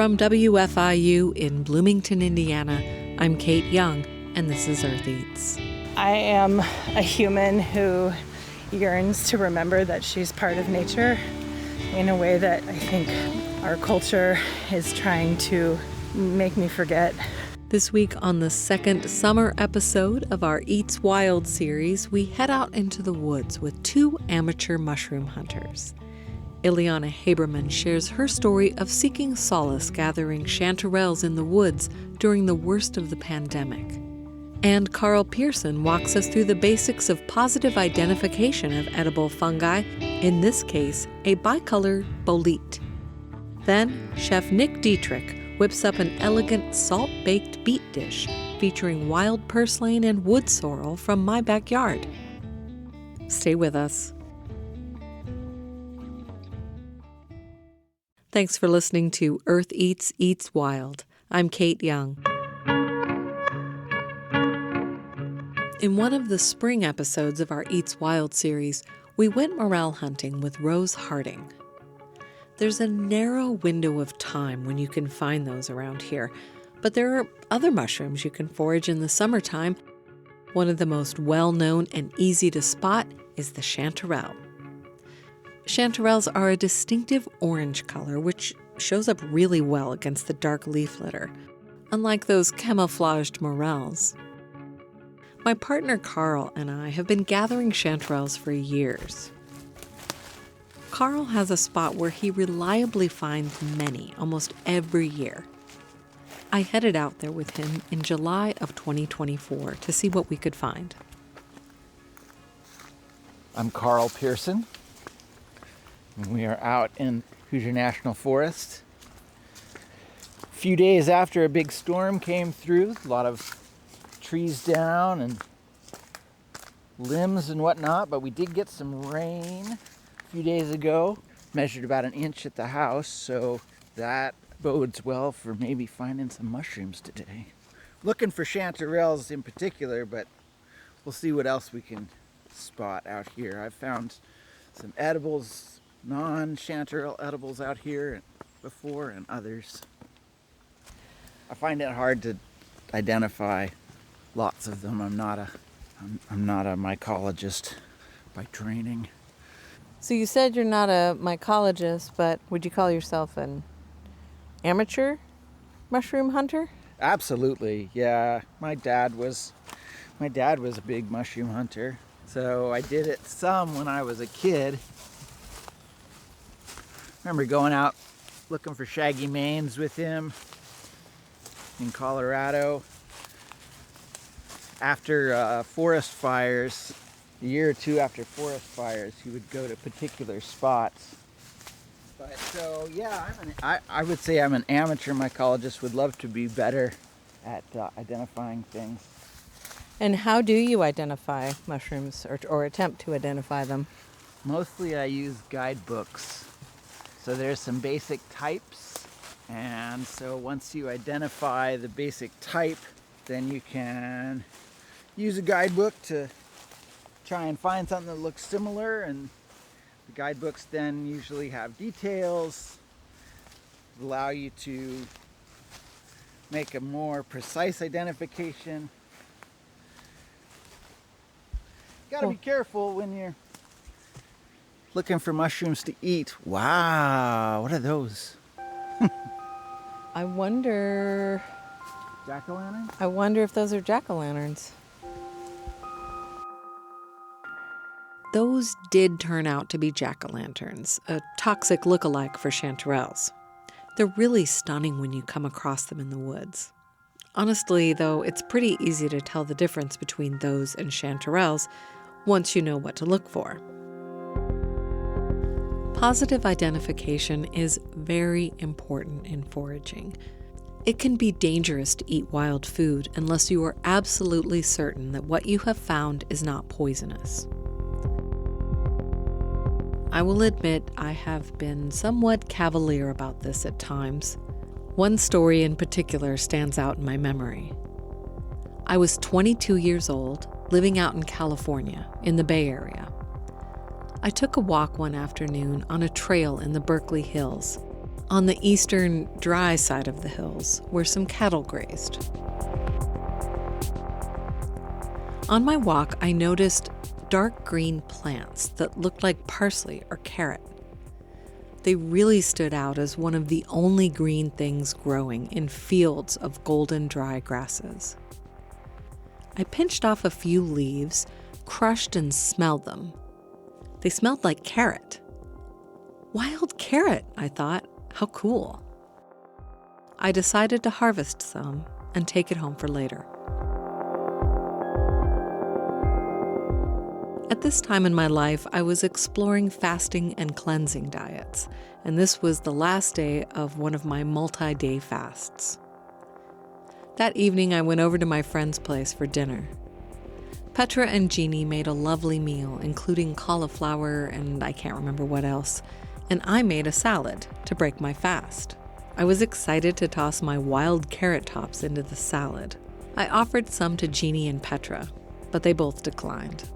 From WFIU in Bloomington, Indiana, I'm Kate Young, and this is Earth Eats. I am a human who yearns to remember that she's part of nature in a way that I think our culture is trying to make me forget. This week on the second summer episode of our Eats Wild series, we head out into the woods with two amateur mushroom hunters. Ileana Haberman shares her story of seeking solace gathering chanterelles in the woods during the worst of the pandemic. And Carl Pearson walks us through the basics of positive identification of edible fungi, in this case, a bicolor bolete. Then, Chef Nick Detrich whips up an elegant salt-baked beet dish featuring wild purslane and wood sorrel from my backyard. Stay with us. Thanks for listening to Earth Eats Eats Wild. I'm Kate Young. In one of the spring episodes of our Eats Wild series, we went morel hunting with Rose Harding. There's a narrow window of time when you can find those around here, but there are other mushrooms you can forage in the summertime. One of the most well-known and easy to spot is the chanterelle. Chanterelles are a distinctive orange color, which shows up really well against the dark leaf litter, unlike those camouflaged morels. My partner Carl and I have been gathering chanterelles for years. Carl has a spot where he reliably finds many almost every year. I headed out there with him in July of 2024 to see what we could find. I'm Carl Pearson. We are out in Hoosier National Forest. A few days after a big storm came through, a lot of trees down and limbs and whatnot, but we did get some rain a few days ago. Measured about an inch at the house, so that bodes well for maybe finding some mushrooms today. Looking for chanterelles in particular, but we'll see what else we can spot out here. I've found some edibles, non-chanterelle edibles out here before, and others. I find it hard to identify lots of them. I'm not a mycologist by training. So you said you're not a mycologist, but would you call yourself an amateur mushroom hunter? Absolutely, yeah. My dad was a big mushroom hunter, so I did it some when I was a kid. Remember going out looking for shaggy manes with him in Colorado. After forest fires, a year or two after forest fires, he would go to particular spots. But so, yeah, I would say I'm an amateur mycologist, would love to be better at identifying things. And how do you identify mushrooms or attempt to identify them? Mostly I use guidebooks. So there's some basic types, and so once you identify the basic type, then you can use a guidebook to try and find something that looks similar, and the guidebooks then usually have details, allow you to make a more precise identification. You gotta be careful when you're looking for mushrooms to eat. Wow, what are those? I wonder... Jack-o'-lanterns? I wonder if those are jack-o'-lanterns. Those did turn out to be jack-o'-lanterns, a toxic look-alike for chanterelles. They're really stunning when you come across them in the woods. Honestly, though, it's pretty easy to tell the difference between those and chanterelles once you know what to look for. Positive identification is very important in foraging. It can be dangerous to eat wild food unless you are absolutely certain that what you have found is not poisonous. I will admit I have been somewhat cavalier about this at times. One story in particular stands out in my memory. I was 22 years old, living out in California, in the Bay Area. I took a walk one afternoon on a trail in the Berkeley Hills. on the eastern dry side of the hills where some cattle grazed. On my walk, I noticed dark green plants that looked like parsley or carrot. They really stood out as one of the only green things growing in fields of golden dry grasses. I pinched off a few leaves, crushed and smelled them. They smelled like carrot. Wild carrot, I thought. How cool. I decided to harvest some and take it home for later. At this time in my life, I was exploring fasting and cleansing diets, and this was the last day of one of my multi-day fasts. That evening, I went over to my friend's place for dinner. Petra and Jeannie made a lovely meal, including cauliflower and I can't remember what else, and I made a salad to break my fast. I was excited to toss my wild carrot tops into the salad. I offered some to Jeannie and Petra, but they both declined.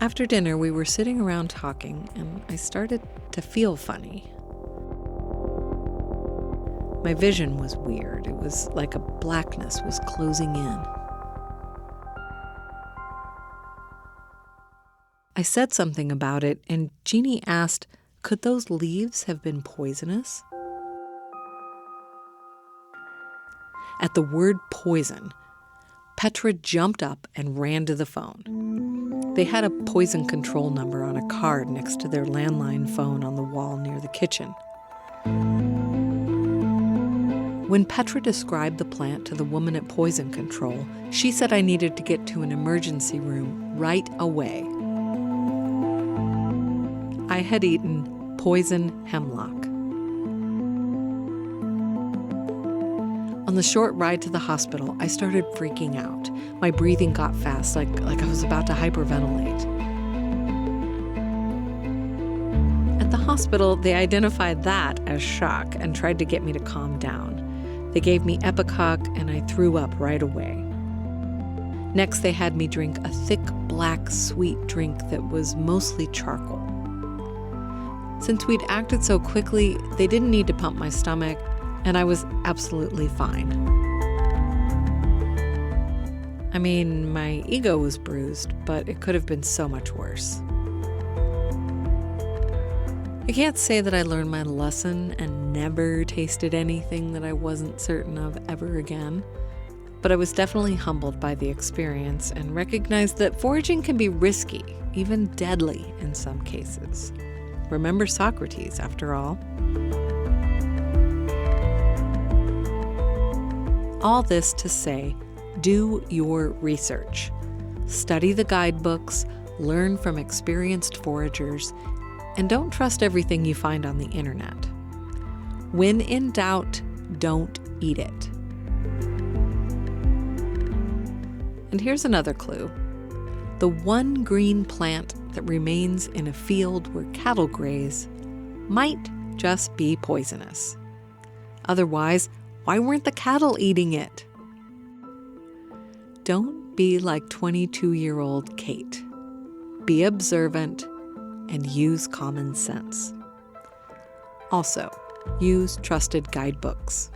After dinner, we were sitting around talking, and I started to feel funny. My vision was weird. It was like a blackness was closing in. I said something about it, and Jeannie asked, could those leaves have been poisonous? At the word poison, Petra jumped up and ran to the phone. They had a poison control number on a card next to their landline phone on the wall near the kitchen. When Petra described the plant to the woman at poison control, she said I needed to get to an emergency room right away. I had eaten poison hemlock. On the short ride to the hospital, I started freaking out. My breathing got fast, like I was about to hyperventilate. At the hospital, they identified that as shock and tried to get me to calm down. They gave me Epicock, and I threw up right away. Next, they had me drink a thick, black, sweet drink that was mostly charcoal. Since we'd acted so quickly, they didn't need to pump my stomach, and I was absolutely fine. I mean, my ego was bruised, but it could have been so much worse. I can't say that I learned my lesson and never tasted anything that I wasn't certain of ever again, but I was definitely humbled by the experience and recognized that foraging can be risky, even deadly in some cases. Remember Socrates, after all. All this to say, do your research. Study the guidebooks, learn from experienced foragers, and don't trust everything you find on the internet. When in doubt, don't eat it. And here's another clue. The one green plant that remains in a field where cattle graze might just be poisonous. Otherwise, why weren't the cattle eating it? Don't be like 22-year-old Kate. Be observant and use common sense. Also, use trusted guidebooks.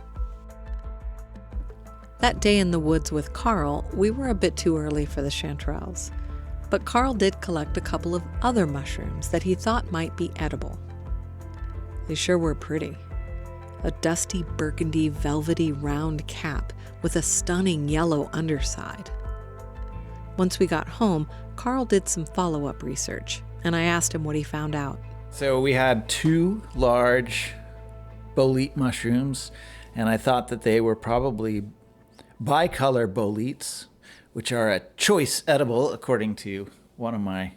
That day in the woods with Carl, we were a bit too early for the chanterelles, but Carl did collect a couple of other mushrooms that he thought might be edible. They sure were pretty. A dusty burgundy velvety round cap with a stunning yellow underside. Once we got home, Carl did some follow-up research, and I asked him what he found out. So we had 2 large bolete mushrooms, and I thought that they were probably bicolor boletes, which are a choice edible according to one of my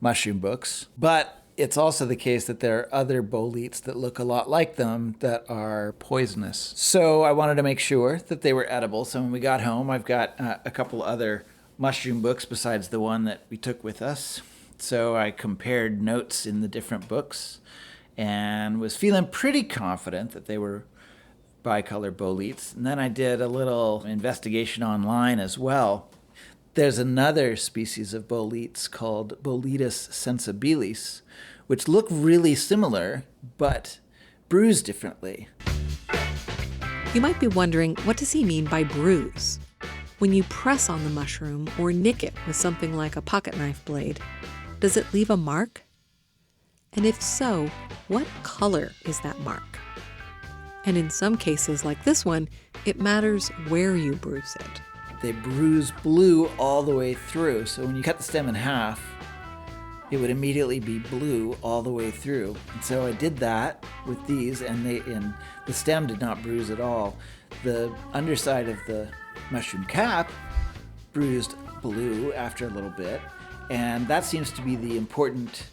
mushroom books. But it's also the case that there are other boletes that look a lot like them that are poisonous. So I wanted to make sure that they were edible. So when we got home, I've got a couple other mushroom books besides the one that we took with us. So I compared notes in the different books and was feeling pretty confident that they were bicolor boletes. And then I did a little investigation online as well. There's another species of boletes called Boletus sensibilis, which look really similar, but bruise differently. You might be wondering, what does he mean by bruise? When you press on the mushroom or nick it with something like a pocket knife blade, does it leave a mark? And if so, what color is that mark? And in some cases, like this one, it matters where you bruise it. They bruise blue all the way through, so when you cut the stem in half, it would immediately be blue all the way through. And so I did that with these, and the stem did not bruise at all. The underside of the mushroom cap bruised blue after a little bit, and that seems to be the important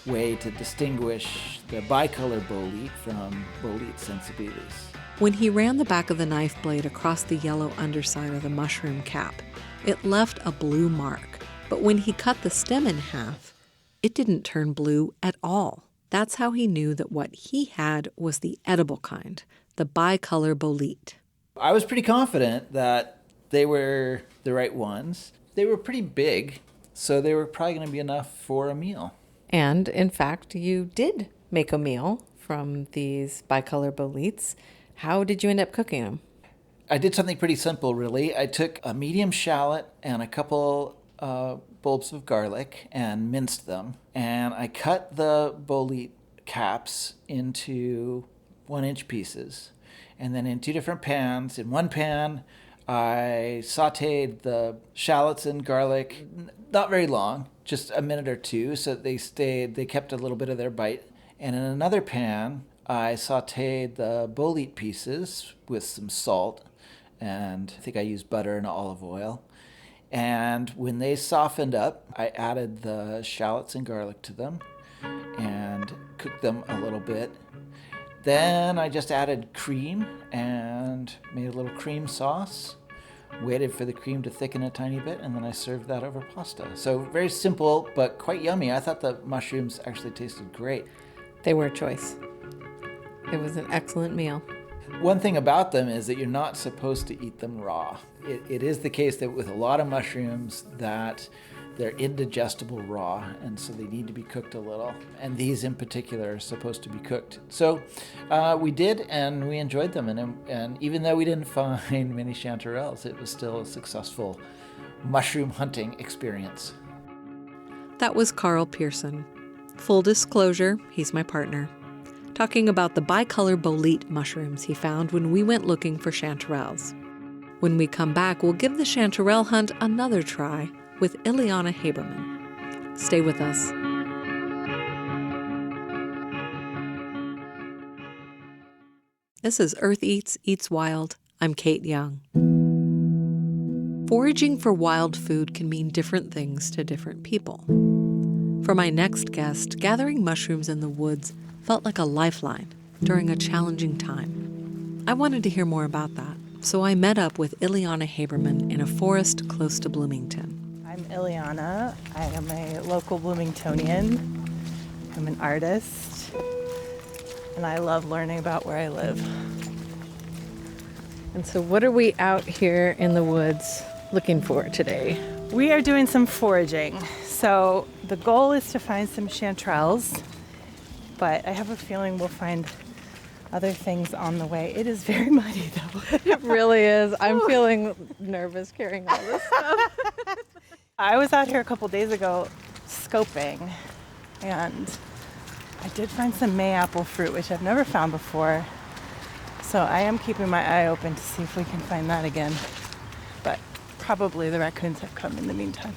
way to distinguish the bicolor bolete from bolete sensibilis. When he ran the back of the knife blade across the yellow underside of the mushroom cap, it left a blue mark. But when he cut the stem in half, it didn't turn blue at all. That's how he knew that what he had was the edible kind, the bicolor bolete. I was pretty confident that they were the right ones. They were pretty big, so they were probably going to be enough for a meal. And in fact, you did make a meal from these bicolor boletes. How did you end up cooking them? I did something pretty simple, really. I took a medium shallot and a couple bulbs of garlic and minced them. And I cut the bolete caps into 1-inch pieces. And then in 2 different pans. In one pan, I sauteed the shallots and garlic, not very long, just a minute or two, so that they kept a little bit of their bite. And in another pan, I sauteed the bolete pieces with some salt, and I think I used butter and olive oil. And when they softened up, I added the shallots and garlic to them and cooked them a little bit. Then I just added cream and made a little cream sauce, waited for the cream to thicken a tiny bit, and then I served that over pasta. So very simple, but quite yummy. I thought the mushrooms actually tasted great. They were a choice. It was an excellent meal. One thing about them is that you're not supposed to eat them raw. It is the case that with a lot of mushrooms that they're indigestible raw, and so they need to be cooked a little. And these in particular are supposed to be cooked. So we did, and we enjoyed them. And even though we didn't find many chanterelles, it was still a successful mushroom hunting experience. That was Carl Pearson. Full disclosure, he's my partner. Talking about the bicolor bolete mushrooms he found when we went looking for chanterelles. When we come back, we'll give the chanterelle hunt another try with Ileana Haberman. Stay with us. This is Earth Eats, Eats Wild. I'm Kate Young. Foraging for wild food can mean different things to different people. For my next guest, gathering mushrooms in the woods felt like a lifeline during a challenging time. I wanted to hear more about that, so I met up with Ileana Haberman in a forest close to Bloomington. I'm Ileana. I am a local Bloomingtonian. I'm an artist, and I love learning about where I live. And so what are we out here in the woods looking for today? We are doing some foraging. So the goal is to find some chanterelles, but I have a feeling we'll find other things on the way. It is very muddy though. It really is. I'm feeling nervous carrying all this stuff. I was out here a couple days ago scoping, and I did find some mayapple fruit, which I've never found before. So I am keeping my eye open to see if we can find that again. But probably the raccoons have come in the meantime.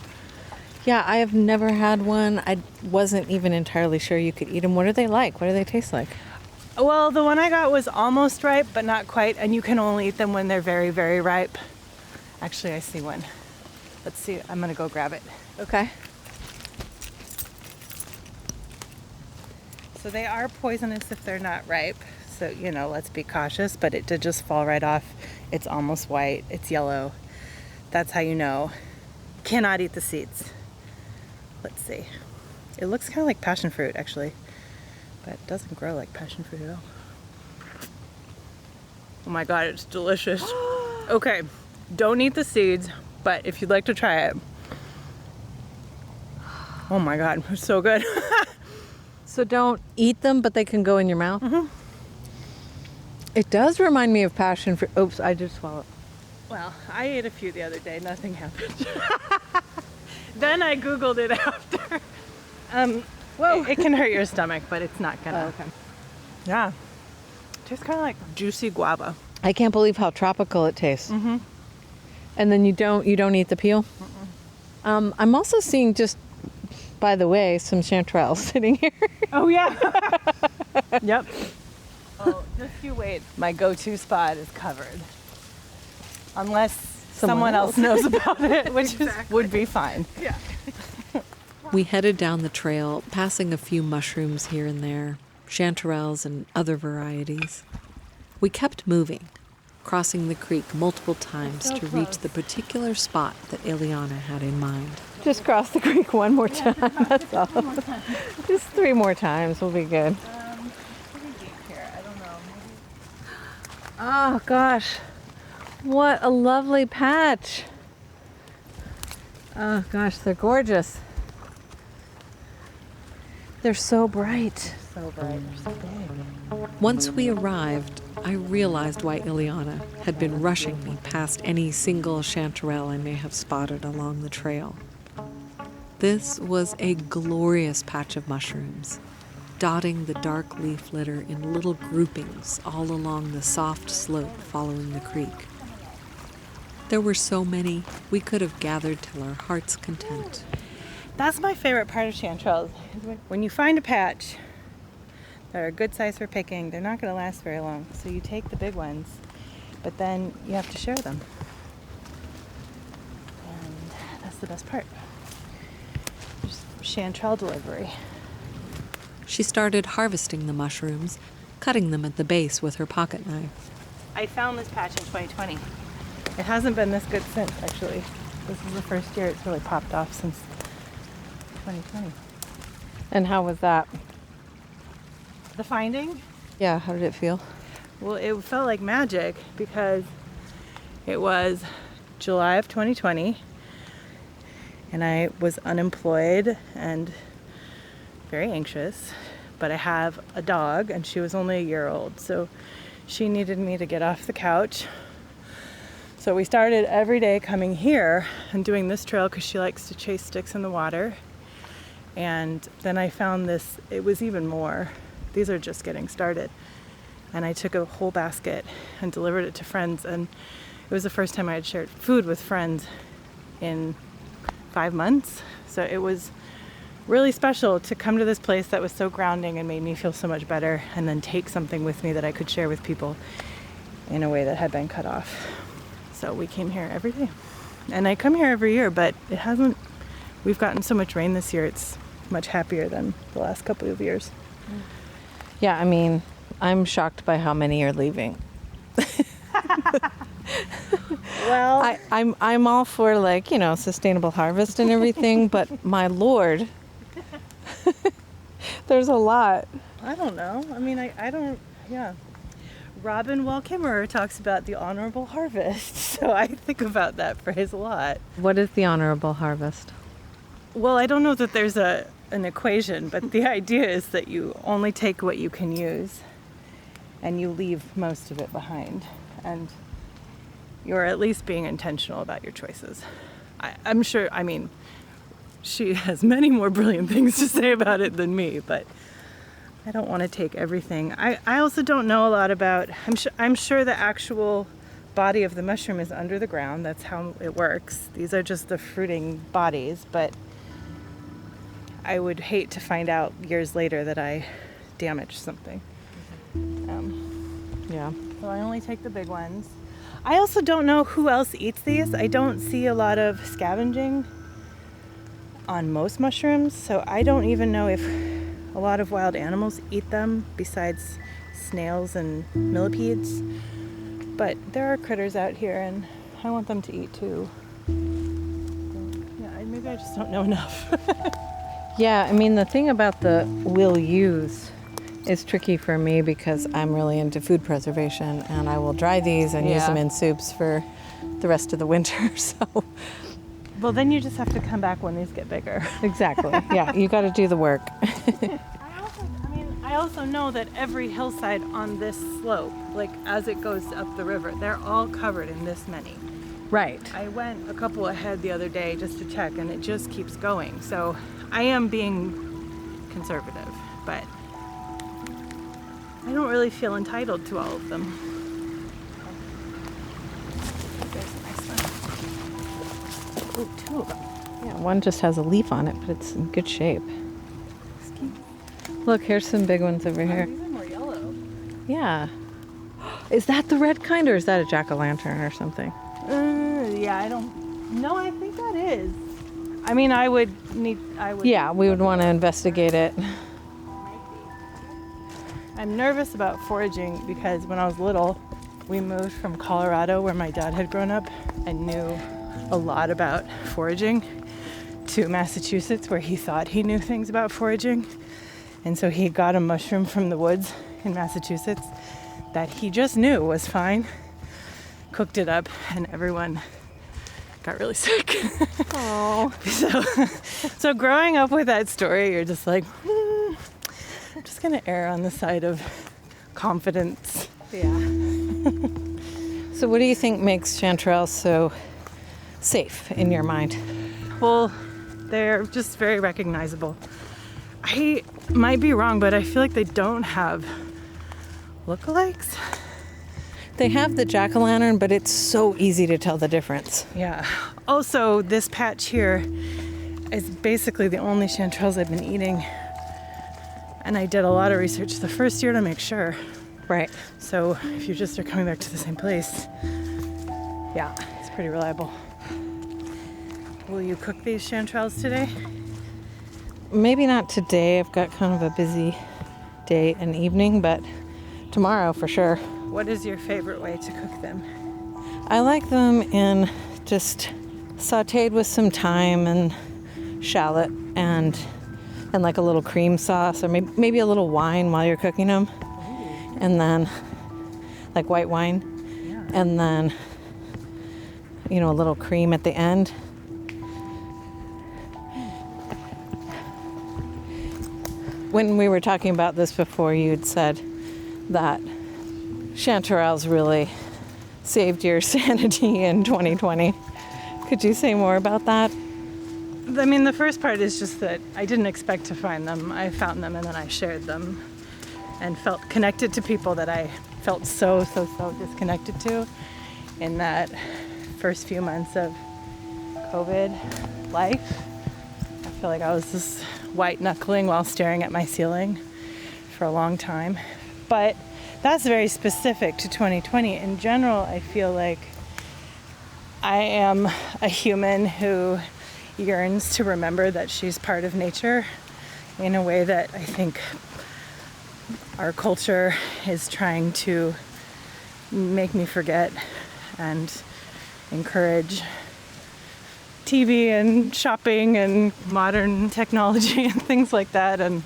Yeah, I have never had one. I wasn't even entirely sure you could eat them. What are they like? What do they taste like? Well, the one I got was almost ripe, but not quite, and you can only eat them when they're very, very ripe. Actually, I see one. Let's see. I'm gonna go grab it. Okay. So they are poisonous if they're not ripe. So, let's be cautious, but it did just fall right off. It's almost white. It's yellow. That's how you know. Cannot eat the seeds. Let's see. It looks kind of like passion fruit, actually, but it doesn't grow like passion fruit at all. Oh my God, it's delicious. Okay, don't eat the seeds, but if you'd like to try it. Oh my God, it's so good. So don't eat them, but they can go in your mouth? Mm-hmm. It does remind me of passion fruit. Oops, I just swallowed. Well, I ate a few the other day. Nothing happened. Then I Googled it after. Whoa. It can hurt your stomach, but it's not gonna. Oh, okay. Yeah. Tastes kind of like juicy guava. I can't believe how tropical it tastes. Mm-hmm. And then you don't eat the peel? I'm also seeing, just by the way, some chanterelles sitting here. Oh, yeah. Yep. Oh, just you wait. My go-to spot is covered. Unless someone else knows about it, which would be fine. Yeah. We headed down the trail, passing a few mushrooms here and there, chanterelles and other varieties. We kept moving, crossing the creek multiple times to reach the particular spot that Ileana had in mind. Just cross the creek one more time, that's all. Just 3 more times will be good. Pretty deep here. I don't know. Maybe. Oh gosh, what a lovely patch. Oh gosh, they're gorgeous. They're so bright. So bright. They're so big. Once we arrived, I realized why Ileana had been rushing me past any single chanterelle I may have spotted along the trail. This was a glorious patch of mushrooms, dotting the dark leaf litter in little groupings all along the soft slope following the creek. There were so many, we could have gathered till our heart's content. That's my favorite part of chanterelles. When you find a patch that are a good size for picking, they're not going to last very long. So you take the big ones, but then you have to share them. And that's the best part. Just chanterelle delivery. She started harvesting the mushrooms, cutting them at the base with her pocket knife. I found this patch in 2020. It hasn't been this good since, actually. This is the first year it's really popped off since 2020. And how was that? The finding? Yeah, how did it feel? Well, it felt like magic because it was July of 2020 and I was unemployed and very anxious, but I have a dog and she was only a year old, so she needed me to get off the couch. So we started every day coming here and doing this trail because she likes to chase sticks in the water. And then I found this, it was even more. These are just getting started. And I took a whole basket and delivered it to friends. And it was the first time I had shared food with friends in 5 months. So it was really special to come to this place that was so grounding and made me feel so much better, and then take something with me that I could share with people in a way that had been cut off. So we came here every day. And I come here every year, but we've gotten so much rain this year, it's much happier than the last couple of years. Yeah, I mean, I'm shocked by how many are leaving. Well, I'm all for, like, sustainable harvest and everything, but my Lord, there's a lot. I don't know. I mean, I don't, yeah. Robin Wall Kimmerer talks about the honorable harvest, so I think about that phrase a lot. What is the honorable harvest? Well, I don't know that there's an equation, but the idea is that you only take what you can use and you leave most of it behind. And you're at least being intentional about your choices. I'm sure, I mean, she has many more brilliant things to say about it than me, but I don't want to take everything. I also don't know a lot about, I'm sure the actual body of the mushroom is under the ground. That's how it works. These are just the fruiting bodies, but I would hate to find out years later that I damaged something. Yeah. So I only take the big ones. I also don't know who else eats these. I don't see a lot of scavenging on most mushrooms, so I don't even know if a lot of wild animals eat them besides snails and millipedes. But there are critters out here and I want them to eat too. So, yeah, maybe I just don't know enough. Yeah, I mean, the thing about the will use is tricky for me because I'm really into food preservation and I will dry these and use them in soups for the rest of the winter, so. Well, then you just have to come back when these get bigger. Exactly, yeah, you got to do the work. I also I also know that every hillside on this slope, like as it goes up the river, they're all covered in this many. Right. I went a couple ahead the other day just to check, and it just keeps going. So I am being conservative, but I don't really feel entitled to all of them. There's a nice one. Oh, two of them. Yeah, one just has a leaf on it, but it's in good shape. Look, here's some big ones over here. These are more yellow. Yeah. Is that the red kind, or is that a jack-o'-lantern or something? Yeah, I don't. No, I think that is. I mean, I would. Yeah, we would want to investigate it. I'm nervous about foraging because when I was little, we moved from Colorado, where my dad had grown up and knew a lot about foraging, to Massachusetts, where he thought he knew things about foraging. And so he got a mushroom from the woods in Massachusetts that he just knew was fine, cooked it up, and everyone got really sick. Oh. So growing up with that story, you're just like, I'm just gonna err on the side of confidence. Yeah. So what do you think makes chanterelles so safe in your mind? Well, they're just very recognizable. I might be wrong, but I feel like they don't have lookalikes. They have the jack-o'-lantern, but it's so easy to tell the difference. Yeah. Also, this patch here is basically the only chanterelles I've been eating. And I did a lot of research the first year to make sure. Right. So if you just are coming back to the same place, yeah, it's pretty reliable. Will you cook these chanterelles today? Maybe not today. I've got kind of a busy day and evening, but tomorrow for sure. What is your favorite way to cook them? I like them in just sauteed with some thyme and shallot and like a little cream sauce, or maybe a little wine while you're cooking them. Ooh. And then like white wine. Yeah. And then a little cream at the end. When we were talking about this before, you'd said that chanterelles really saved your sanity in 2020. Could you say more about that? I mean, the first part is just that I didn't expect to find them. I found them and then I shared them and felt connected to people that I felt so disconnected to in that first few months of COVID life. I feel like I was just white knuckling while staring at my ceiling for a long time. But that's very specific to 2020. In general, I feel like I am a human who yearns to remember that she's part of nature in a way that I think our culture is trying to make me forget and encourage TV and shopping and modern technology and things like that. And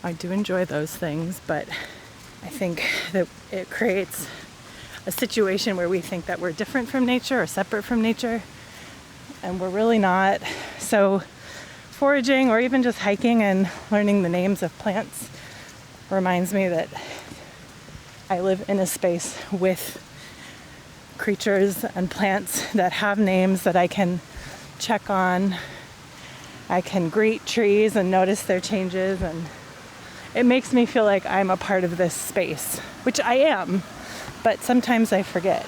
I do enjoy those things, but I think that it creates a situation where we think that we're different from nature or separate from nature, and we're really not. So foraging or even just hiking and learning the names of plants reminds me that I live in a space with creatures and plants that have names that I can check on. I can greet trees and notice their changes, and it makes me feel like I'm a part of this space, which I am, but sometimes I forget.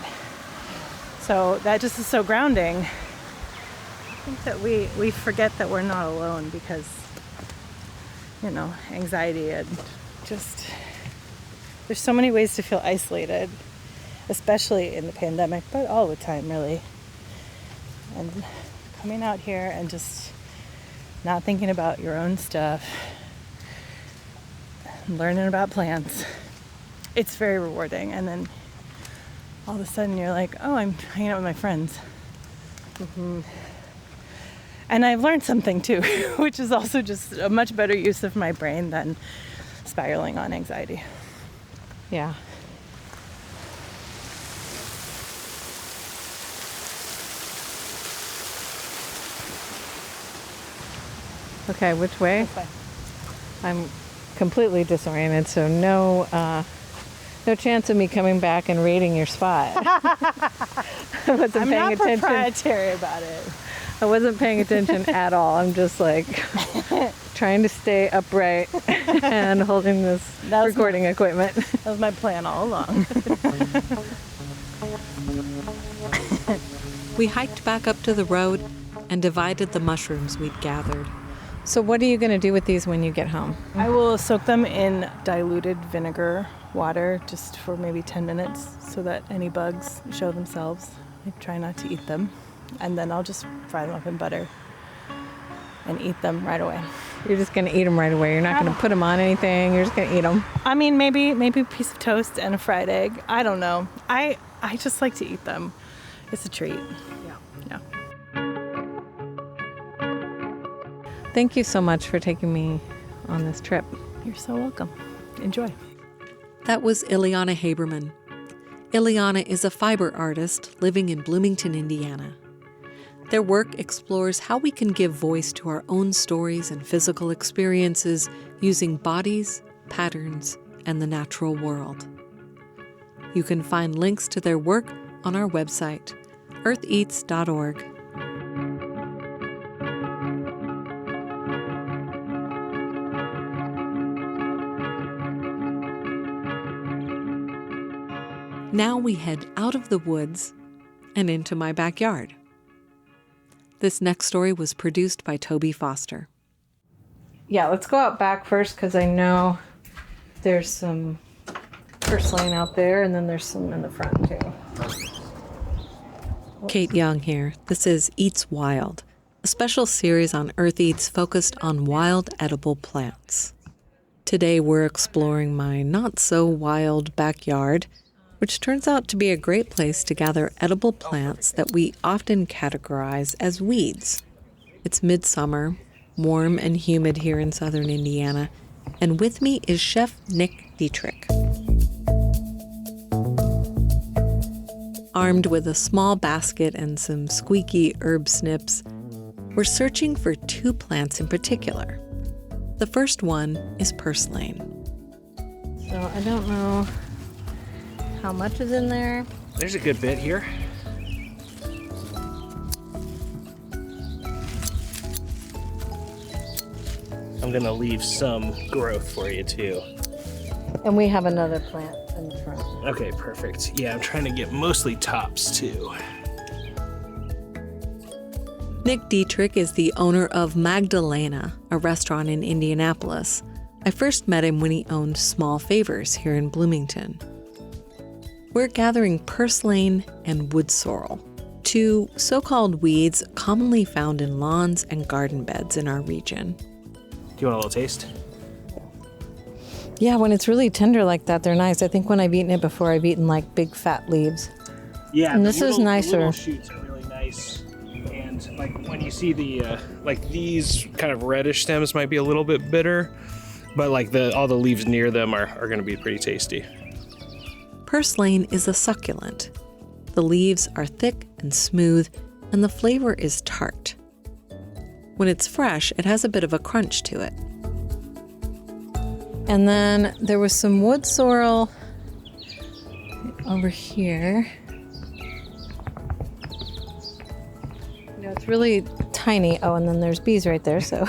So that just is so grounding. I think that we forget that we're not alone because, anxiety and just, there's so many ways to feel isolated, especially in the pandemic, but all the time really. And coming out here and just not thinking about your own stuff, learning about plants, it's very rewarding. And then all of a sudden you're like, oh, I'm hanging out with my friends. Mm-hmm. And I've learned something too, which is also just a much better use of my brain than spiraling on anxiety. Yeah. Okay, which way? This way. I'm completely disoriented, so no chance of me coming back and raiding your spot. I'm not proprietary about it. I wasn't paying attention at all. I'm just like trying to stay upright and holding this recording equipment. That was my plan all along. We hiked back up to the road and divided the mushrooms we'd gathered. So what are you going to do with these when you get home? I will soak them in diluted vinegar water just for maybe 10 minutes so that any bugs show themselves. I try not to eat them. And then I'll just fry them up in butter and eat them right away. You're just going to eat them right away. You're not going to put them on anything. You're just going to eat them. I mean, maybe a piece of toast and a fried egg. I don't know. I just like to eat them. It's a treat. Yeah. Thank you so much for taking me on this trip. You're so welcome. Enjoy. That was Ileana Haberman. Ileana is a fiber artist living in Bloomington, Indiana. Their work explores how we can give voice to our own stories and physical experiences using bodies, patterns, and the natural world. You can find links to their work on our website, eartheats.org. Now we head out of the woods and into my backyard. This next story was produced by Toby Foster. Yeah, let's go out back first because I know there's some purslane out there and then there's some in the front too. Kate Young here. This is Eats Wild, a special series on Earth Eats focused on wild edible plants. Today we're exploring my not-so-wild backyard, which turns out to be a great place to gather edible plants that we often categorize as weeds. It's midsummer, warm and humid here in southern Indiana, and with me is Chef Nick Detrich. Armed with a small basket and some squeaky herb snips, we're searching for two plants in particular. The first one is purslane. So I don't know how much is in there. There's a good bit here. I'm gonna leave some growth for you too. And we have another plant in the front. Okay, perfect. Yeah, I'm trying to get mostly tops too. Nick Detrich is the owner of Magdalena, a restaurant in Indianapolis. I first met him when he owned Small Favors here in Bloomington. We're gathering purslane and wood sorrel, two so-called weeds commonly found in lawns and garden beds in our region. Do you want a little taste? Yeah, when it's really tender like that, they're nice. I think when I've eaten it before, I've eaten like big fat leaves. Yeah, and this is nicer. The little shoots are really nice. And like when you see the like these kind of reddish stems might be a little bit bitter, but like all the leaves near them are going to be pretty tasty. Purslane is a succulent. The leaves are thick and smooth, and the flavor is tart. When it's fresh, it has a bit of a crunch to it. And then there was some wood sorrel over here. You know, it's really tiny. Oh, and then there's bees right there, so.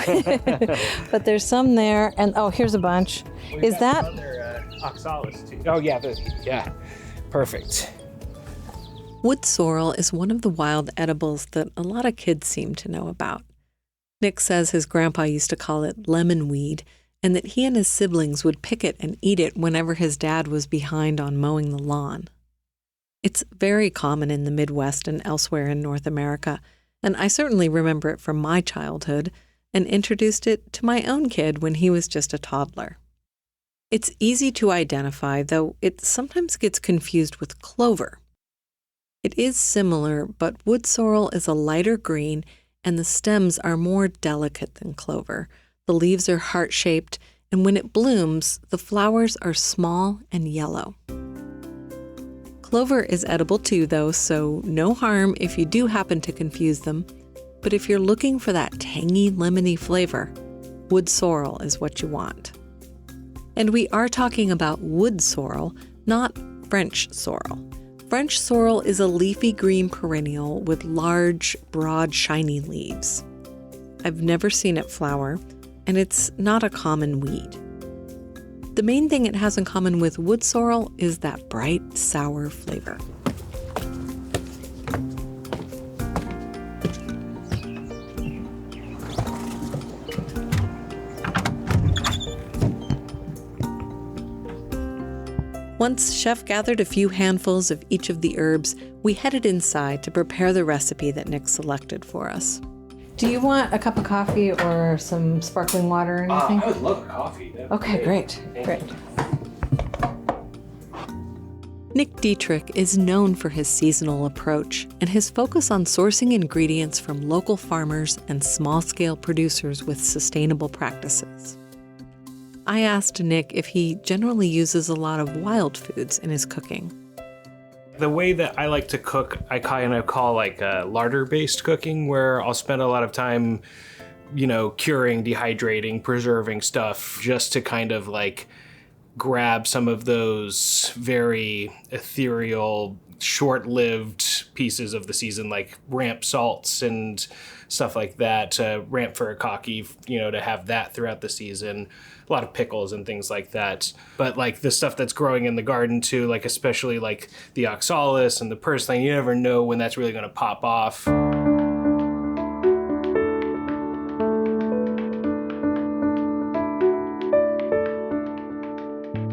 But there's some there, and oh, here's a bunch. Is that? Oxalis too. Oh yeah, yeah, perfect. Wood sorrel is one of the wild edibles that a lot of kids seem to know about. Nick says his grandpa used to call it lemon weed, and that he and his siblings would pick it and eat it whenever his dad was behind on mowing the lawn. It's very common in the Midwest and elsewhere in North America, and I certainly remember it from my childhood and introduced it to my own kid when he was just a toddler. It's easy to identify, though it sometimes gets confused with clover. It is similar, but wood sorrel is a lighter green and the stems are more delicate than clover. The leaves are heart-shaped, and when it blooms, the flowers are small and yellow. Clover is edible too, though, so no harm if you do happen to confuse them. But if you're looking for that tangy, lemony flavor, wood sorrel is what you want. And we are talking about wood sorrel, not French sorrel. French sorrel is a leafy green perennial with large, broad, shiny leaves. I've never seen it flower, and it's not a common weed. The main thing it has in common with wood sorrel is that bright, sour flavor. Once Chef gathered a few handfuls of each of the herbs, we headed inside to prepare the recipe that Nick selected for us. Do you want a cup of coffee or some sparkling water or anything? I would love coffee. Okay, great. Nick Detrich is known for his seasonal approach and his focus on sourcing ingredients from local farmers and small-scale producers with sustainable practices. I asked Nick if he generally uses a lot of wild foods in his cooking. The way that I like to cook, I kind of call like larder-based cooking, where I'll spend a lot of time, curing, dehydrating, preserving stuff just to kind of like grab some of those very ethereal, short-lived pieces of the season, like ramp salts and stuff like that, ramp furikake, to have that throughout the season. A lot of pickles and things like that. But like the stuff that's growing in the garden too, like especially like the solace and the purslane, you never know when that's really going to pop off.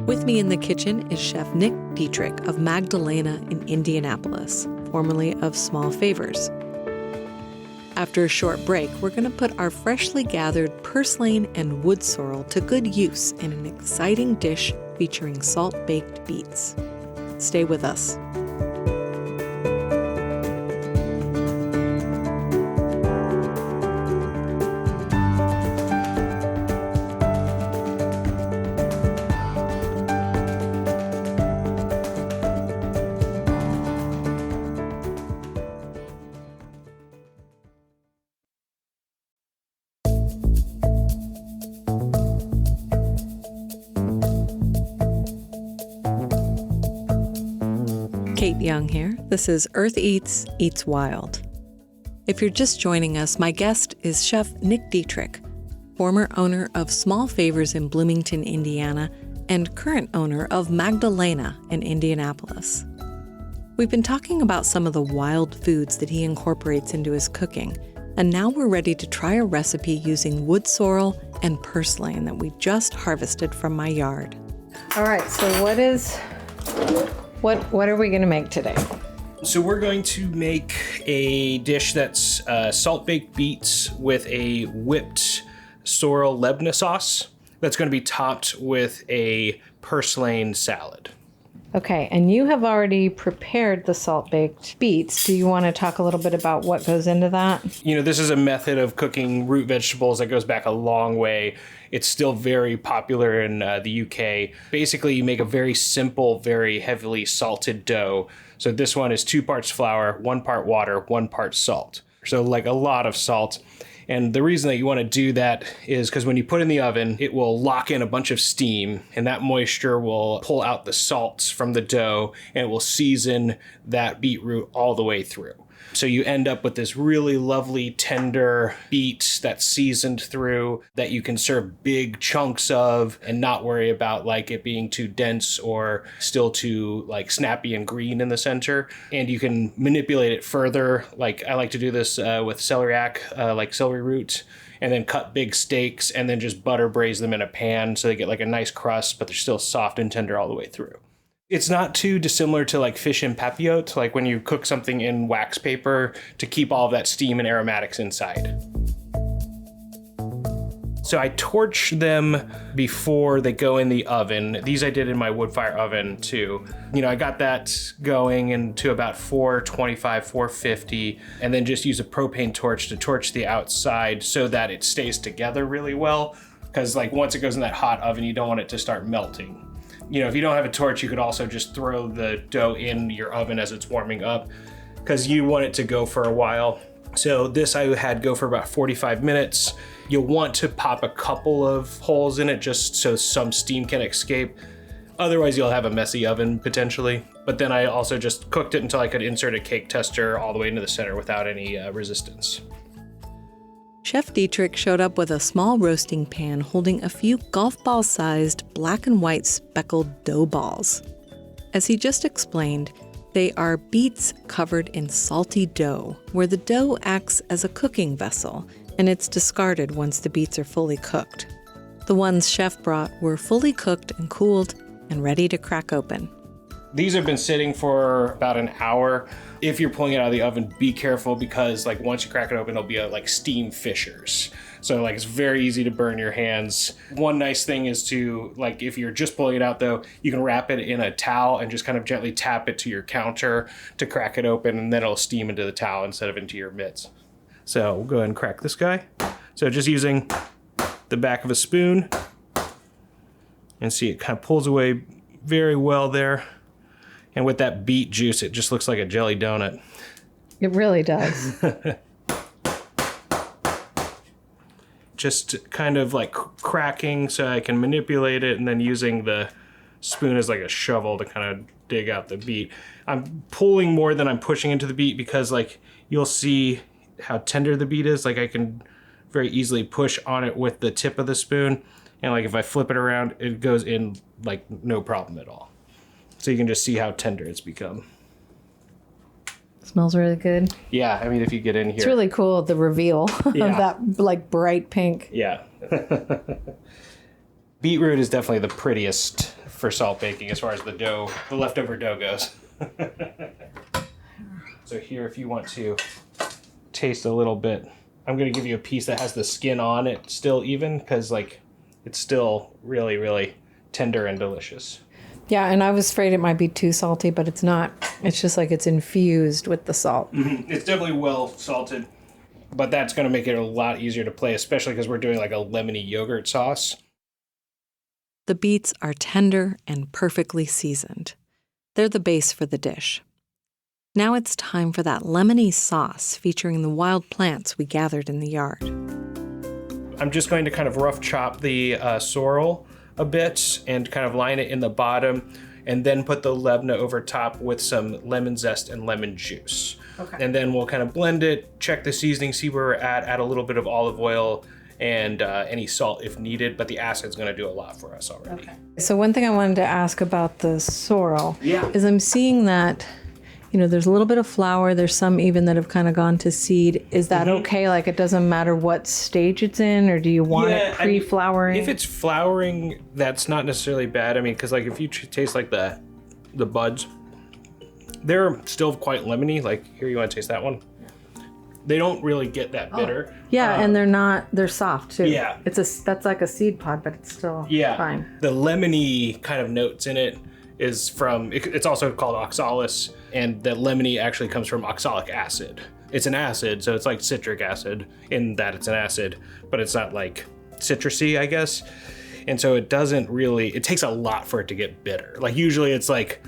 With me in the kitchen is Chef Nick Detrich of Magdalena in Indianapolis, formerly of Small Favors. After a short break, we're going to put our freshly gathered purslane and wood sorrel to good use in an exciting dish featuring salt-baked beets. Stay with us. Kate Young here. This is Earth Eats, Eats Wild. If you're just joining us, my guest is Chef Nick Detrich, former owner of Small Favors in Bloomington, Indiana, and current owner of Magdalena in Indianapolis. We've been talking about some of the wild foods that he incorporates into his cooking, and now we're ready to try a recipe using wood sorrel and purslane that we just harvested from my yard. All right, so what are we going to make today? So we're going to make a dish that's salt-baked beets with a whipped sorrel lebna sauce that's going to be topped with a purslane salad. Okay, and you have already prepared the salt-baked beets. Do you want to talk a little bit about what goes into that? This is a method of cooking root vegetables that goes back a long way. It's still very popular in the UK. Basically, you make a very simple, very heavily salted dough. So this one is 2 parts flour, 1 part water, 1 part salt. So like a lot of salt. And the reason that you want to do that is because when you put it in the oven, it will lock in a bunch of steam, and that moisture will pull out the salts from the dough, and it will season that beetroot all the way through. So you end up with this really lovely, tender beet that's seasoned through that you can serve big chunks of and not worry about like it being too dense or still too like snappy and green in the center. And you can manipulate it further. Like I like to do this with celeriac, like celery root, and then cut big steaks and then just butter braise them in a pan so they get like a nice crust, but they're still soft and tender all the way through. It's not too dissimilar to like fish en papillote, like when you cook something in wax paper to keep all of that steam and aromatics inside. So I torch them before they go in the oven. These I did in my wood fire oven too. I got that going into about 425, 450, and then just use a propane torch to torch the outside so that it stays together really well. Because like once it goes in that hot oven, you don't want it to start melting. If you don't have a torch, you could also just throw the dough in your oven as it's warming up because you want it to go for a while. So this I had go for about 45 minutes. You'll want to pop a couple of holes in it just so some steam can escape. Otherwise you'll have a messy oven potentially. But then I also just cooked it until I could insert a cake tester all the way into the center without any resistance. Chef Detrich showed up with a small roasting pan holding a few golf ball-sized black and white speckled dough balls. As he just explained, they are beets covered in salty dough, where the dough acts as a cooking vessel, and it's discarded once the beets are fully cooked. The ones Chef brought were fully cooked and cooled and ready to crack open. These have been sitting for about an hour. If you're pulling it out of the oven, be careful because like once you crack it open, there'll be like steam fissures. So like it's very easy to burn your hands. One nice thing is to like, if you're just pulling it out though, you can wrap it in a towel and just kind of gently tap it to your counter to crack it open, and then it'll steam into the towel instead of into your mitts. So we'll go ahead and crack this guy. So just using the back of a spoon, and see it kind of pulls away very well there. And with that beet juice, it just looks like a jelly donut. It really does. Just kind of like cracking so I can manipulate it, and then using the spoon as like a shovel to kind of dig out the beet. I'm pulling more than I'm pushing into the beet because like you'll see how tender the beet is. Like I can very easily push on it with the tip of the spoon. And like if I flip it around, it goes in like no problem at all. So you can just see how tender it's become. Smells really good. Yeah, I mean, if you get in here. It's really cool, the reveal Yeah. of that like bright pink. Yeah. Beetroot is definitely the prettiest for salt baking as far as the dough, the leftover dough goes. So here, if you want to taste a little bit, I'm going to give you a piece that has the skin on it still even, because like it's still really, really tender and delicious. Yeah, and I was afraid it might be too salty, but it's not. It's just like it's infused with the salt. Mm-hmm. It's definitely well salted, but that's going to make it a lot easier to play, especially because we're doing like a lemony yogurt sauce. The beets are tender and perfectly seasoned. They're the base for the dish. Now it's time for that lemony sauce featuring the wild plants we gathered in the yard. I'm just going to kind of rough chop the sorrel a bit and kind of line it in the bottom, and then put the lebna over top with some lemon zest and lemon juice. Okay. And then we'll kind of blend it, check the seasoning, see where we're at, add a little bit of olive oil and any salt if needed, but the acid's going to do a lot for us already. Okay. So one thing I wanted to ask about the sorrel is I'm seeing that, you know, there's a little bit of flower. There's some even that have kind of gone to seed. Is that okay? Like it doesn't matter what stage it's in, or do you want it pre-flowering? If it's flowering, that's not necessarily bad. I mean, because like if you taste like the buds, they're still quite lemony. Like here, you want to taste that one? They don't really get that bitter. Yeah, and they're soft too. Yeah. That's like a seed pod, but it's still fine. The lemony kind of notes in it is from, it's also called oxalis, and the lemony actually comes from oxalic acid. It's an acid, so it's like citric acid in that it's an acid, but it's not like citrusy, I guess. And so it doesn't really, it takes a lot for it to get bitter. Like usually it's like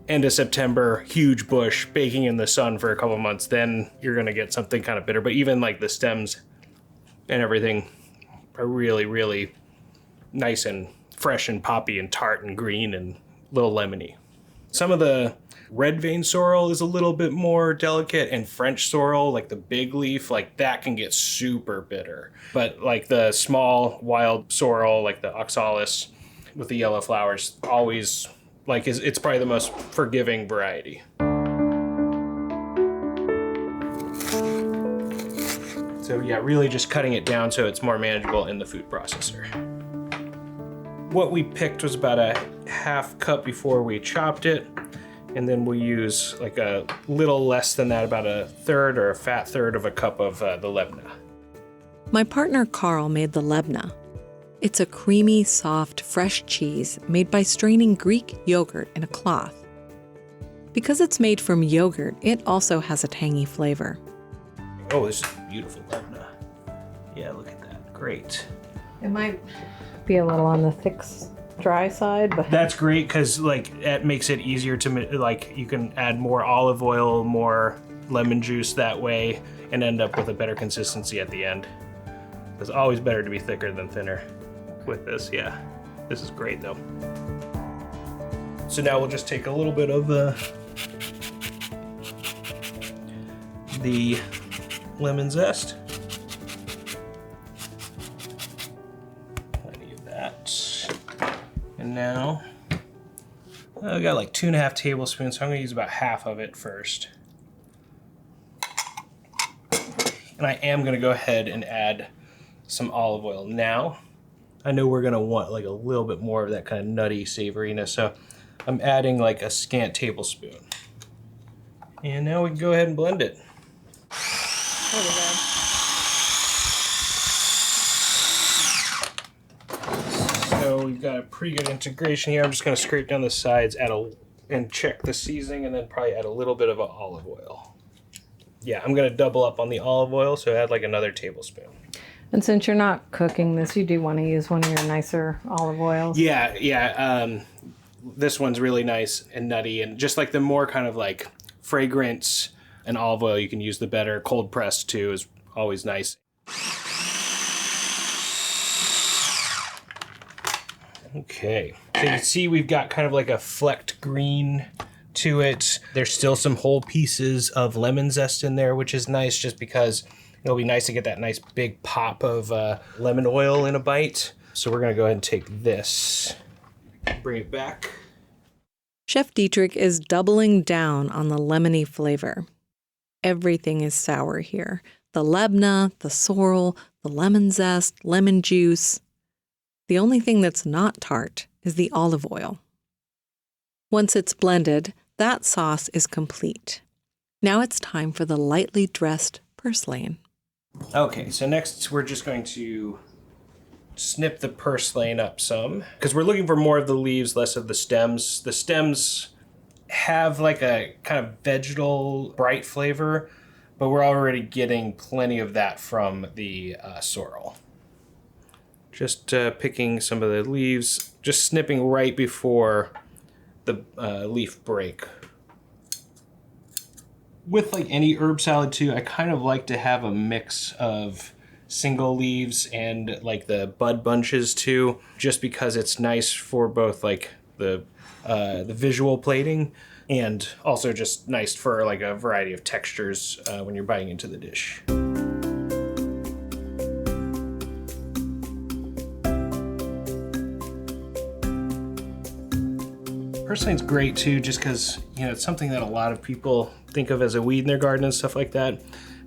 end of September, huge bush, baking in the sun for a couple months, then you're gonna get something kind of bitter. But even like the stems and everything are really, really nice and fresh and poppy and tart and green and a little lemony. Some of the red vein sorrel is a little bit more delicate, and French sorrel, like the big leaf, like that can get super bitter. But like the small wild sorrel, like the oxalis with the yellow flowers, always like it's probably the most forgiving variety. So yeah, really just cutting it down so it's more manageable in the food processor. What we picked was about a half cup before we chopped it. And then we'll use like a little less than that, about a third or a fat third of a cup of the lebna. My partner Carl made the lebna. It's a creamy, soft, fresh cheese made by straining Greek yogurt in a cloth. Because it's made from yogurt, it also has a tangy flavor. Oh, this is beautiful lebna. Yeah, look at that. Great. It might be a little on the thick, dry side, but that's great because like it makes it easier to like you can add more olive oil, more lemon juice that way and end up with a better consistency at the end. It's always better to be thicker than thinner with this, yeah. This is great though. So now we'll just take a little bit of the lemon zest. Plenty of that. And now, I got like 2.5 tablespoons, so I'm gonna use about half of it first. And I am gonna go ahead and add some olive oil. Now, I know we're gonna want like a little bit more of that kind of nutty savoriness, so I'm adding like a scant tablespoon. And now we can go ahead and blend it. So we've got a pretty good integration here. I'm just gonna scrape down the sides, and check the seasoning, and then probably add a little bit of olive oil. Yeah, I'm gonna double up on the olive oil, so add like another tablespoon. And since you're not cooking this, you do want to use one of your nicer olive oils. Yeah. This one's really nice and nutty, and just like the more kind of like fragrance and olive oil you can use, the better. Cold pressed too is always nice. Okay, so you can see we've got kind of like a flecked green to it. There's still some whole pieces of lemon zest in there, which is nice just because it'll be nice to get that nice big pop of lemon oil in a bite. So we're gonna go ahead and take this, bring it back. Chef Detrich is doubling down on the lemony flavor. Everything is sour here. The labna, the sorrel, the lemon zest, lemon juice. The only thing that's not tart is the olive oil. Once it's blended, that sauce is complete. Now it's time for the lightly dressed purslane. Okay, so next we're just going to snip the purslane up some, because we're looking for more of the leaves, less of the stems. The stems have like a kind of vegetal bright flavor, but we're already getting plenty of that from the sorrel. Just picking some of the leaves, just snipping right before the leaf break. With like any herb salad too, I kind of like to have a mix of single leaves and like the bud bunches too, just because it's nice for both like the visual plating and also just nice for like a variety of textures when you're biting into the dish. Purslane's great too, just because, you know, it's something that a lot of people think of as a weed in their garden and stuff like that,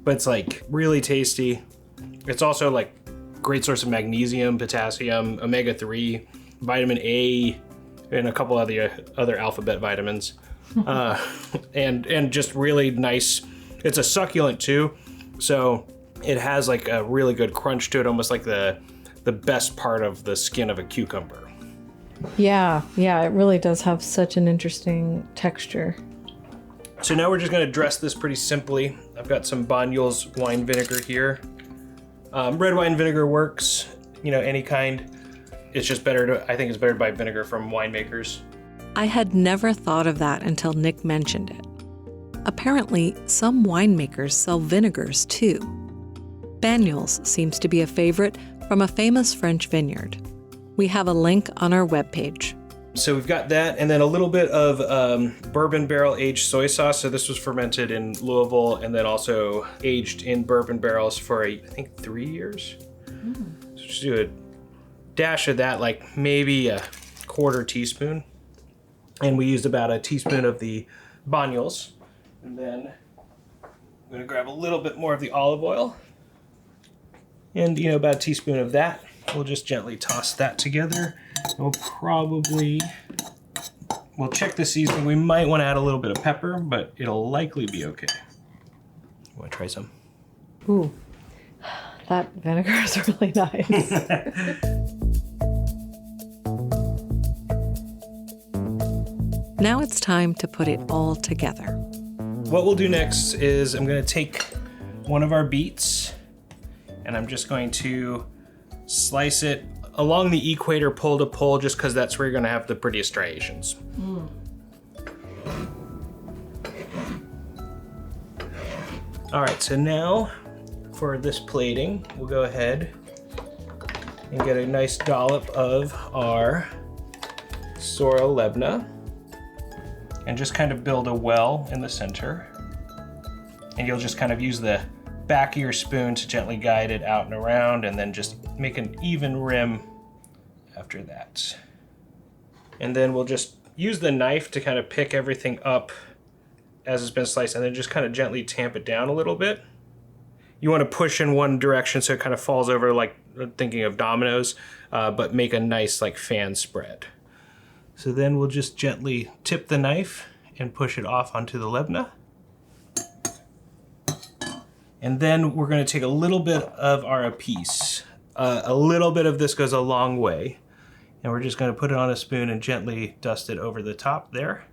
but it's like really tasty. It's also like great source of magnesium, potassium, omega-3, vitamin A, and a couple of the other alphabet vitamins, and just really nice. It's a succulent too, so it has like a really good crunch to it, almost like the best part of the skin of a cucumber. Yeah, it really does have such an interesting texture. So now we're just gonna dress this pretty simply. I've got some Banyuls wine vinegar here. Red wine vinegar works, you know, any kind. It's just better I think it's better to buy vinegar from winemakers. I had never thought of that until Nick mentioned it. Apparently, some winemakers sell vinegars too. Banyuls seems to be a favorite from a famous French vineyard. We have a link on our webpage. So we've got that, and then a little bit of bourbon barrel aged soy sauce. So this was fermented in Louisville and then also aged in bourbon barrels for I think 3 years. So just do a dash of that, like maybe a quarter teaspoon. And we used about a teaspoon of the Banyuls. And then I'm gonna grab a little bit more of the olive oil. And, you know, about a teaspoon of that. We'll just gently toss that together. We'll check the seasoning. We might want to add a little bit of pepper, but it'll likely be okay. You want to try some? Ooh, that vinegar is really nice. Now it's time to put it all together. What we'll do next is I'm going to take one of our beets and I'm just going to slice it along the equator, pole to pole, just because that's where you're going to have the prettiest striations. All right, so now for this plating, we'll go ahead and get a nice dollop of our sorrel lebna and just kind of build a well in the center. And you'll just kind of use the back of your spoon to gently guide it out and around, and then just make an even rim after that. And then we'll just use the knife to kind of pick everything up as it's been sliced, and then just kind of gently tamp it down a little bit. You want to push in one direction so it kind of falls over, like thinking of dominoes, but make a nice like fan spread. So then we'll just gently tip the knife and push it off onto the lebna. And then we're going to take a little bit of our apiece. A little bit of this goes a long way. And we're just going to put it on a spoon and gently dust it over the top there.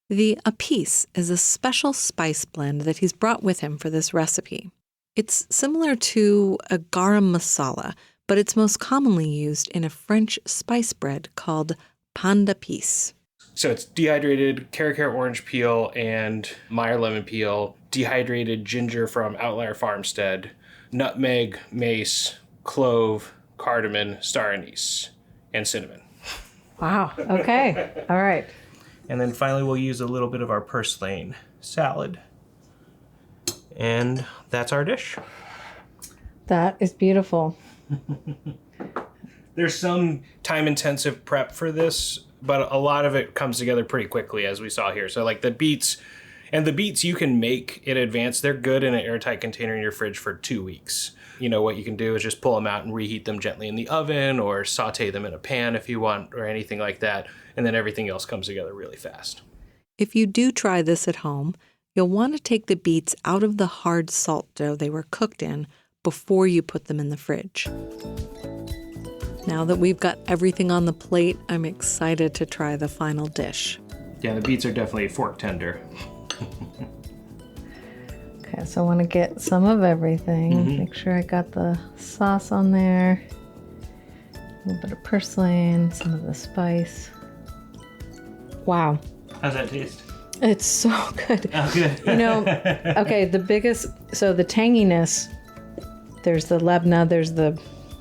The apiece is a special spice blend that he's brought with him for this recipe. It's similar to a garam masala, but it's most commonly used in a French spice bread called pain d'épices. So it's dehydrated Caracara orange peel and Meyer lemon peel, dehydrated ginger from Outlier Farmstead, nutmeg, mace, clove, cardamom, star anise, and cinnamon. Wow. Okay. All right. And then finally we'll use a little bit of our purslane salad. And that's our dish. That is beautiful. There's some time-intensive prep for this, but a lot of it comes together pretty quickly, as we saw here. So like the beets you can make in advance. They're good in an airtight container in your fridge for 2 weeks. You know, what you can do is just pull them out and reheat them gently in the oven, or saute them in a pan if you want, or anything like that. And then everything else comes together really fast. If you do try this at home, you'll want to take the beets out of the hard salt dough they were cooked in before you put them in the fridge. Now that we've got everything on the plate, I'm excited to try the final dish. Yeah, the beets are definitely fork tender. Okay, so I want to get some of everything. Make sure I got the sauce on there. A little bit of purslane, some of the spice. Wow. How's that taste? It's so good. Oh, good. You know, okay, the tanginess, there's the lebna, there's the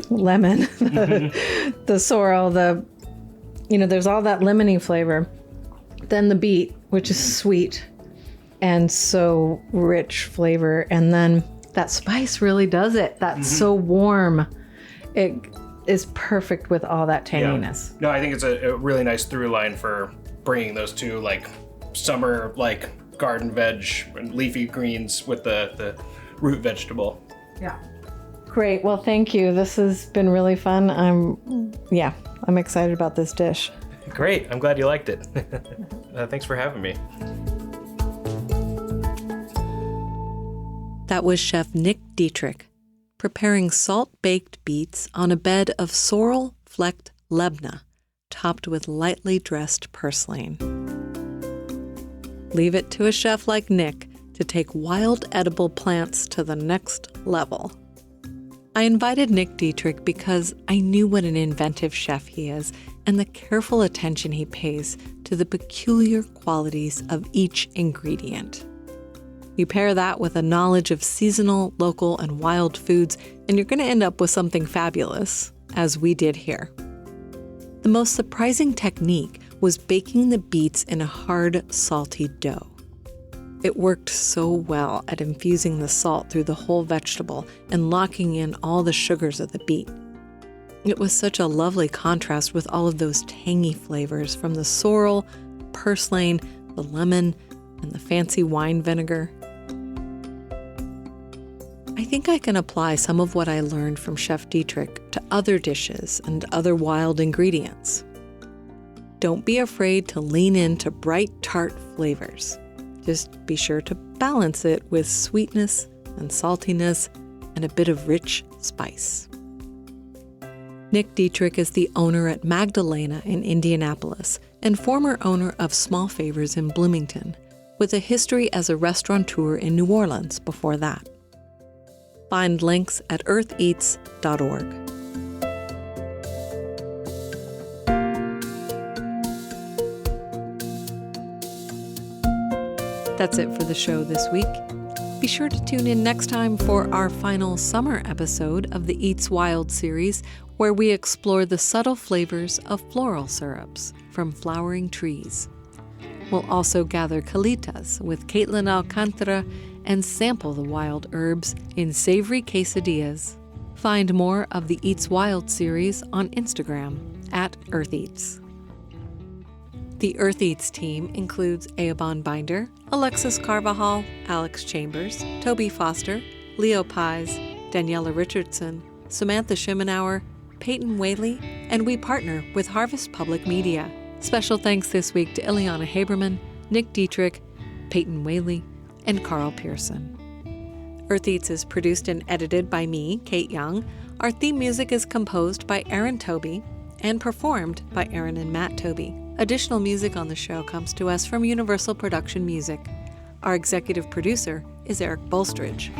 lemon, the sorrel, there's all that lemony flavor. Then the beet, which is sweet and so rich flavor. And then that spice really does it. That's so warm. It is perfect with all that tanginess. Yeah. No, I think it's a really nice through line for bringing those two like summer like garden veg and leafy greens with the root vegetable. Yeah. Great. Well, thank you. This has been really fun. I'm excited about this dish. Great. I'm glad you liked it. Thanks for having me. That was Chef Nick Detrich preparing salt-baked beets on a bed of sorrel-flecked lebna, topped with lightly dressed purslane. Leave it to a chef like Nick to take wild edible plants to the next level. I invited Nick Detrich because I knew what an inventive chef he is and the careful attention he pays to the peculiar qualities of each ingredient. You pair that with a knowledge of seasonal, local, and wild foods, and you're going to end up with something fabulous, as we did here. The most surprising technique was baking the beets in a hard, salty dough. It worked so well at infusing the salt through the whole vegetable and locking in all the sugars of the beet. It was such a lovely contrast with all of those tangy flavors from the sorrel, purslane, the lemon, and the fancy wine vinegar. I think I can apply some of what I learned from Chef Detrich to other dishes and other wild ingredients. Don't be afraid to lean into bright, tart flavors. Just be sure to balance it with sweetness and saltiness and a bit of rich spice. Nick Detrich is the owner at Magdalena in Indianapolis and former owner of Small Favors in Bloomington, with a history as a restaurateur in New Orleans before that. Find links at eartheats.org. That's it for the show this week. Be sure to tune in next time for our final summer episode of the Eats Wild series, where we explore the subtle flavors of floral syrups from flowering trees. We'll also gather calitas with Caitlin Alcantara and sample the wild herbs in savory quesadillas. Find more of the Eats Wild series on Instagram @EarthEats. The Earth Eats team includes Eobon Binder, Alexis Carvajal, Alex Chambers, Toby Foster, Leo Pies, Daniela Richardson, Samantha Schimenauer, Peyton Whaley, and we partner with Harvest Public Media. Special thanks this week to Ileana Haberman, Nick Detrich, Peyton Whaley, and Carl Pearson. Earth Eats is produced and edited by me, Kate Young. Our theme music is composed by Aaron Toby and performed by Aaron and Matt Toby. Additional music on the show comes to us from Universal Production Music. Our executive producer is Eric Bolstridge.